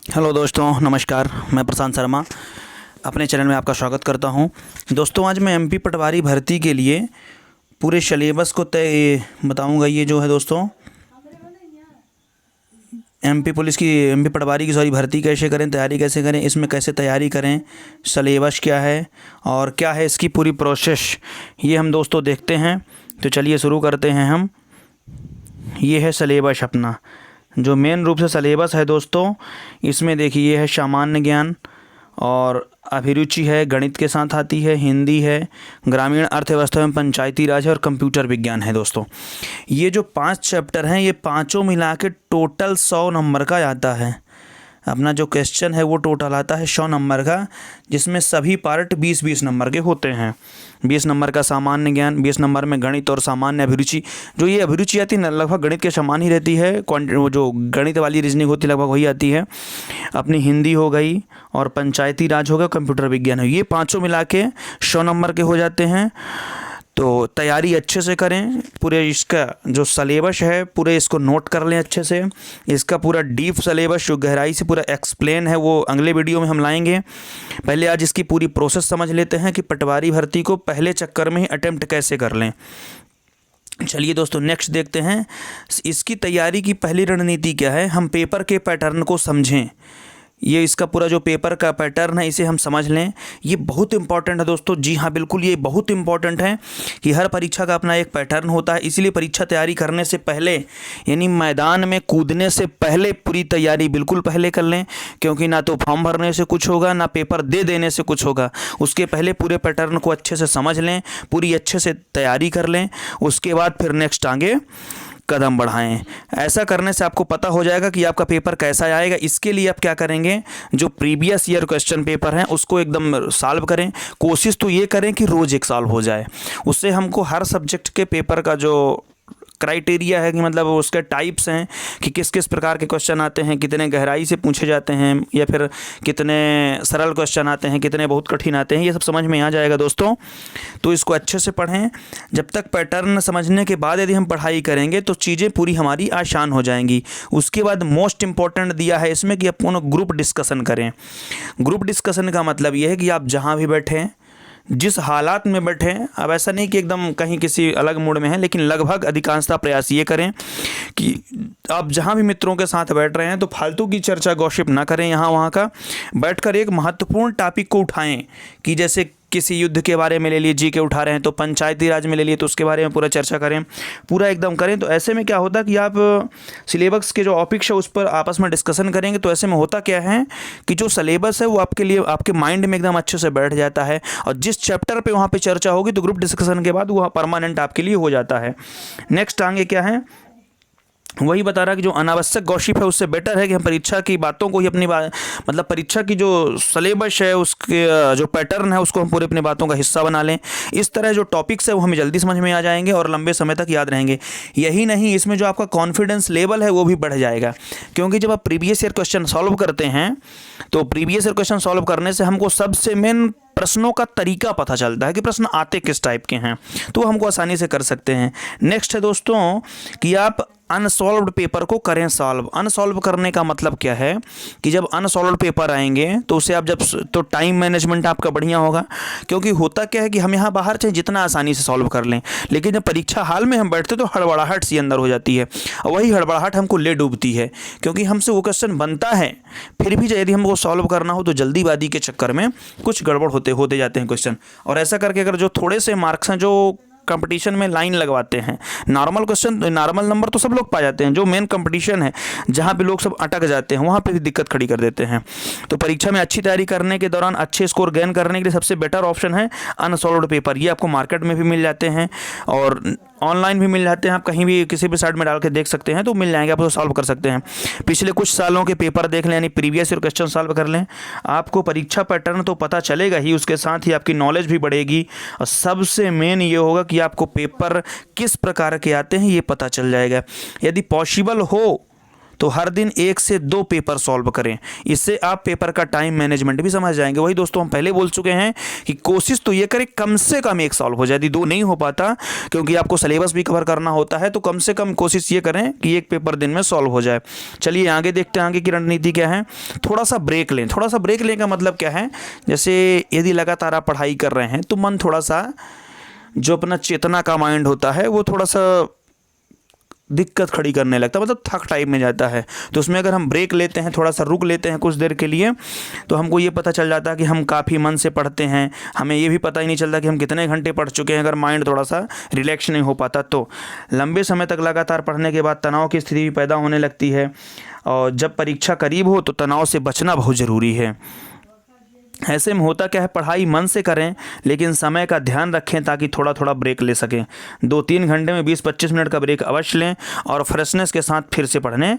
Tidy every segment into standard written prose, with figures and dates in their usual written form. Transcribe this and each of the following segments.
Hello दोस्तों, नमस्कार। मैं प्रशांत शर्मा अपने चैनल में आपका स्वागत करता हूं। दोस्तों, आज मैं एमपी पटवारी भर्ती के लिए पूरे सिलेबस को तय बताऊंगा। ये जो है दोस्तों, एमपी पटवारी की भर्ती कैसे करें, तैयारी कैसे करें, इसमें कैसे तैयारी करें, सिलेबस क्या है और क्या है इसकी पूरी प्रोसेस, ये हम दोस्तों देखते हैं। तो चलिए शुरू करते हैं हम। ये है सिलेबस अपना, जो मेन रूप से सिलेबस है दोस्तों। इसमें देखिए, ये है सामान्य ज्ञान और अभिरुचि है, गणित के साथ आती है, हिंदी है, ग्रामीण अर्थव्यवस्था एवं पंचायती राज है और कंप्यूटर विज्ञान है दोस्तों। ये जो 5 चैप्टर हैं, ये पाँचों मिला के टोटल 100 नंबर का आता है। अपना जो क्वेश्चन है वो टोटल आता है 100 नंबर का, जिसमें सभी पार्ट 20-20 नंबर के होते हैं। 20 नंबर का सामान्य ज्ञान, 20 नंबर में गणित और सामान्य अभिरुचि। जो ये अभिरुचि आती है ना, लगभग गणित के समान ही रहती है। वो जो गणित वाली रीजनिंग होती है लगभग वही आती है। अपनी हिंदी हो गई और पंचायती राज हो गया, कंप्यूटर विज्ञान है, ये पाँचों मिला के 100 नंबर के हो जाते हैं। तो तैयारी अच्छे से करें। पूरे इसका जो सलेबस है पूरे इसको नोट कर लें अच्छे से। इसका पूरा डीप सलेबस जो गहराई से पूरा एक्सप्लेन है वो अगले वीडियो में हम लाएंगे। पहले आज इसकी पूरी प्रोसेस समझ लेते हैं कि पटवारी भर्ती को पहले चक्कर में ही अटेम्प्ट कैसे कर लें। चलिए दोस्तों, नेक्स्ट देखते हैं इसकी तैयारी की पहली रणनीति क्या है। हम पेपर के पैटर्न को समझें। ये इसका पूरा जो पेपर का पैटर्न है इसे हम समझ लें। ये बहुत इंपॉर्टेंट है दोस्तों। जी हाँ, बिल्कुल ये बहुत इंपॉर्टेंट है कि हर परीक्षा का अपना एक पैटर्न होता है। इसीलिए परीक्षा तैयारी करने से पहले, यानी मैदान में कूदने से पहले पूरी तैयारी बिल्कुल पहले कर लें, क्योंकि ना तो फॉर्म भरने से कुछ होगा, ना पेपर दे देने से कुछ होगा। उसके पहले पूरे पैटर्न को अच्छे से समझ लें, पूरी अच्छे से तैयारी कर लें, उसके बाद फिर नेक्स्ट आगे कदम बढ़ाएं। ऐसा करने से आपको पता हो जाएगा कि आपका पेपर कैसा आएगा। इसके लिए आप क्या करेंगे, जो प्रीवियस ईयर क्वेश्चन पेपर हैं उसको एकदम सॉल्व करें। कोशिश तो ये करें कि रोज़ एक सॉल्व हो जाए। उससे हमको हर सब्जेक्ट के पेपर का जो क्राइटेरिया है कि मतलब उसके टाइप्स हैं कि किस किस प्रकार के क्वेश्चन आते हैं, कितने गहराई से पूछे जाते हैं, या फिर कितने सरल क्वेश्चन आते हैं, कितने बहुत कठिन आते हैं, ये सब समझ में आ जाएगा दोस्तों। तो इसको अच्छे से पढ़ें। जब तक पैटर्न समझने के बाद यदि हम पढ़ाई करेंगे तो चीज़ें पूरी हमारी आसान हो जाएंगी। उसके बाद मोस्ट इम्पॉर्टेंट दिया है इसमें कि अपन ग्रुप डिस्कशन करें। ग्रुप डिस्कशन का मतलब ये है कि आप जहाँ भी बैठें, जिस हालात में बैठे हैं, अब ऐसा नहीं कि एकदम कहीं किसी अलग मूड में है, लेकिन लगभग अधिकांशतः प्रयास ये करें कि आप जहाँ भी मित्रों के साथ बैठ रहे हैं तो फालतू की चर्चा गॉसिप ना करें। यहाँ वहाँ का बैठकर एक महत्वपूर्ण टॉपिक को उठाएं कि जैसे किसी युद्ध के बारे में ले लिए, जी के उठा रहे हैं, तो पंचायती राज में ले लिए तो उसके बारे में पूरा चर्चा करें, पूरा एकदम करें। तो ऐसे में क्या होता है कि आप सिलेबस के जो टॉपिक्स है उस पर आपस में डिस्कशन करेंगे। तो ऐसे में होता क्या है कि जो सिलेबस है वो आपके लिए, आपके माइंड में एकदम अच्छे से बैठ जाता है, और जिस चैप्टर पे वहाँ पे चर्चा होगी तो ग्रुप डिस्कशन के बाद वो परमानेंट आपके लिए हो जाता है। नेक्स्ट आगे क्या है, वही बता रहा कि जो अनावश्यक गॉसिप है उससे बेटर है कि हम परीक्षा की बातों को ही अपनी मतलब परीक्षा की जो सिलेबस है उसके जो पैटर्न है उसको हम पूरे अपनी बातों का हिस्सा बना लें। इस तरह जो टॉपिक्स है वो हमें जल्दी समझ में आ जाएंगे और लंबे समय तक याद रहेंगे। यही नहीं, इसमें जो आपका कॉन्फिडेंस लेवल है वो भी बढ़ जाएगा, क्योंकि जब आप प्रीवियस ईयर क्वेश्चन सॉल्व करते हैं तो प्रीवियस ईयर क्वेश्चन सॉल्व करने से हमको सबसे मेन प्रश्नों का तरीका पता चलता है कि प्रश्न आते किस टाइप के हैं, तो हमको आसानी से कर सकते हैं। नेक्स्ट है दोस्तों कि आप अनसॉल्व्ड पेपर को करें सॉल्व। अनसॉल्व करने का मतलब क्या है कि जब अनसॉल्व्ड पेपर आएंगे तो उसे आप जब तो टाइम मैनेजमेंट आपका बढ़िया होगा, क्योंकि होता क्या है कि हम यहाँ बाहर चाहे जितना आसानी से सॉल्व कर लें, लेकिन जब परीक्षा हाल में हम बैठते तो हड़बड़ाहट सी अंदर हो जाती है, और वही हड़बड़ाहट हमको ले डूबती है, क्योंकि हमसे वो क्वेश्चन बनता है, फिर भी यदि हमको सॉल्व करना हो तो जल्दीबाजी के चक्कर में कुछ गड़बड़ होते जाते हैं क्वेश्चन। और ऐसा करके अगर जो थोड़े से मार्क्स हैं जो कंपटीशन में लाइन लगवाते हैं, नॉर्मल क्वेश्चन नॉर्मल नंबर तो सब लोग पा जाते हैं, जो मेन कंपटीशन है जहां पे लोग सब अटक जाते हैं वहां पे भी दिक्कत खड़ी कर देते हैं। तो परीक्षा में अच्छी तैयारी करने के दौरान अच्छे स्कोर गेन करने के लिए सबसे बेटर ऑप्शन है अनसॉल्व्ड पेपर। ये आपको मार्केट में भी मिल जाते हैं और ऑनलाइन भी मिल जाते हैं। आप कहीं भी किसी भी साइट में डाल के देख सकते हैं तो मिल जाएंगे, आप उसको सॉल्व कर सकते हैं। पिछले कुछ सालों के पेपर देख लें, यानी प्रीवियस ईयर क्वेश्चन सॉल्व कर लें, आपको परीक्षा पैटर्न तो पता चलेगा ही, उसके साथ ही आपकी नॉलेज भी बढ़ेगी, और सबसे मेन ये होगा कि आपको पेपर किस प्रकार के आते हैं ये पता चल जाएगा। यदि पॉसिबल हो तो हर दिन 1 से 2 पेपर सॉल्व करें। इससे आप पेपर का टाइम मैनेजमेंट भी समझ जाएंगे। वही दोस्तों हम पहले बोल चुके हैं कि कोशिश तो ये करें कम से कम 1 सॉल्व हो जाए। यदि 2 नहीं हो पाता, क्योंकि आपको सिलेबस भी कवर करना होता है, तो कम से कम कोशिश ये करें कि 1 पेपर दिन में सॉल्व हो जाए। चलिए आगे देखते हैं आगे की रणनीति क्या है। थोड़ा सा ब्रेक लें। थोड़ा सा ब्रेक लेने का मतलब क्या है, जैसे यदि लगातार आप पढ़ाई कर रहे हैं तो मन थोड़ा सा, जो अपना चेतना का माइंड होता है वो थोड़ा सा दिक्कत खड़ी करने लगता है, मतलब थक टाइप में जाता है। तो उसमें अगर हम ब्रेक लेते हैं, थोड़ा सा रुक लेते हैं कुछ देर के लिए, तो हमको ये पता चल जाता है कि हम काफ़ी मन से पढ़ते हैं। हमें ये भी पता ही नहीं चलता कि हम कितने घंटे पढ़ चुके हैं, अगर माइंड थोड़ा सा रिलैक्स नहीं हो पाता तो। लंबे समय तक लगातार पढ़ने के बाद तनाव की स्थिति भी पैदा होने लगती है, और जब परीक्षा करीब हो तो तनाव से बचना बहुत ज़रूरी है। ऐसे में होता क्या है, पढ़ाई मन से करें लेकिन समय का ध्यान रखें ताकि थोड़ा थोड़ा ब्रेक ले सकें। 2-3 घंटे में 20-25 मिनट का ब्रेक अवश्य लें और फ्रेशनेस के साथ फिर से पढ़ने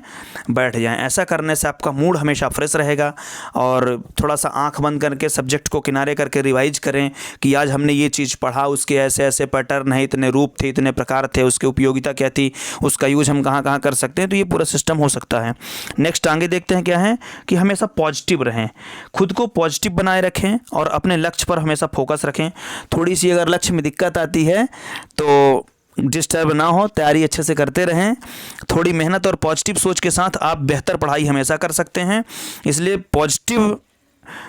बैठ जाएं। ऐसा करने से आपका मूड हमेशा फ्रेश रहेगा। और थोड़ा सा आंख बंद करके सब्जेक्ट को किनारे करके रिवाइज करें कि आज हमने ये चीज़ पढ़ा, उसके ऐसे ऐसे पैटर्न है, इतने रूप थे, इतने प्रकार थे, उसकी उपयोगिता क्या थी, उसका यूज हम कहाँ कहाँ कर सकते हैं। तो ये पूरा सिस्टम हो सकता है। नेक्स्ट आगे देखते हैं क्या है कि हमेशा पॉजिटिव रहें, खुद को पॉजिटिव बनाए रखें और अपने लक्ष्य पर हमेशा फोकस रखें। थोड़ी सी अगर लक्ष्य में दिक्कत आती है तो डिस्टर्ब ना हो, तैयारी अच्छे से करते रहें। थोड़ी मेहनत और पॉजिटिव सोच के साथ आप बेहतर पढ़ाई हमेशा कर सकते हैं। इसलिए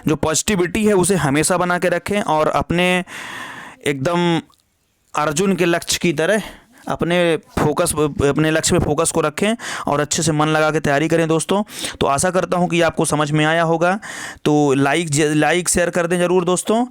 जो पॉजिटिविटी है उसे हमेशा बना के रखें और अपने एकदम अर्जुन के लक्ष्य की तरह अपने लक्ष्य पे फोकस को रखें और अच्छे से मन लगा के तैयारी करें दोस्तों। तो आशा करता हूँ कि आपको समझ में आया होगा। तो लाइक शेयर कर दें ज़रूर दोस्तों,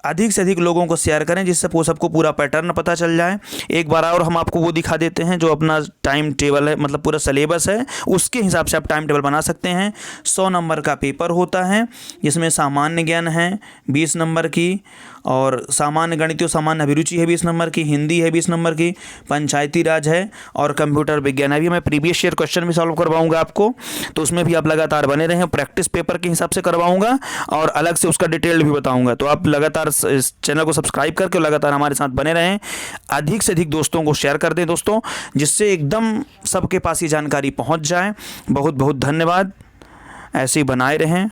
अधिक से अधिक लोगों को शेयर करें जिससे वो सबको पूरा पैटर्न पता चल जाए। एक बार और हम आपको वो दिखा देते हैं जो अपना टाइम टेबल है, मतलब पूरा सिलेबस है, उसके हिसाब से आप टाइम टेबल बना सकते हैं। 100 नंबर का पेपर होता है जिसमें सामान्य ज्ञान है 20 नंबर की, और सामान्य गणित और सामान्य अभिरुचि है 20 नंबर की, हिंदी है 20 नंबर की, पंचायती राज है और कंप्यूटर विज्ञान है। अभी मैं प्रीवियस ईयर क्वेश्चन भी सॉल्व करवाऊंगा आपको, तो उसमें भी आप लगातार बने रहें। प्रैक्टिस पेपर के हिसाब से करवाऊंगा और अलग से उसका डिटेल भी बताऊंगा। तो आप लगातार इस चैनल को सब्सक्राइब करके लगातार हमारे साथ बने रहें। अधिक से अधिक दोस्तों को शेयर कर दें दोस्तों, जिससे एकदम सबके पास ये जानकारी पहुंच जाए। बहुत बहुत धन्यवाद, ऐसे ही बनाए रहें।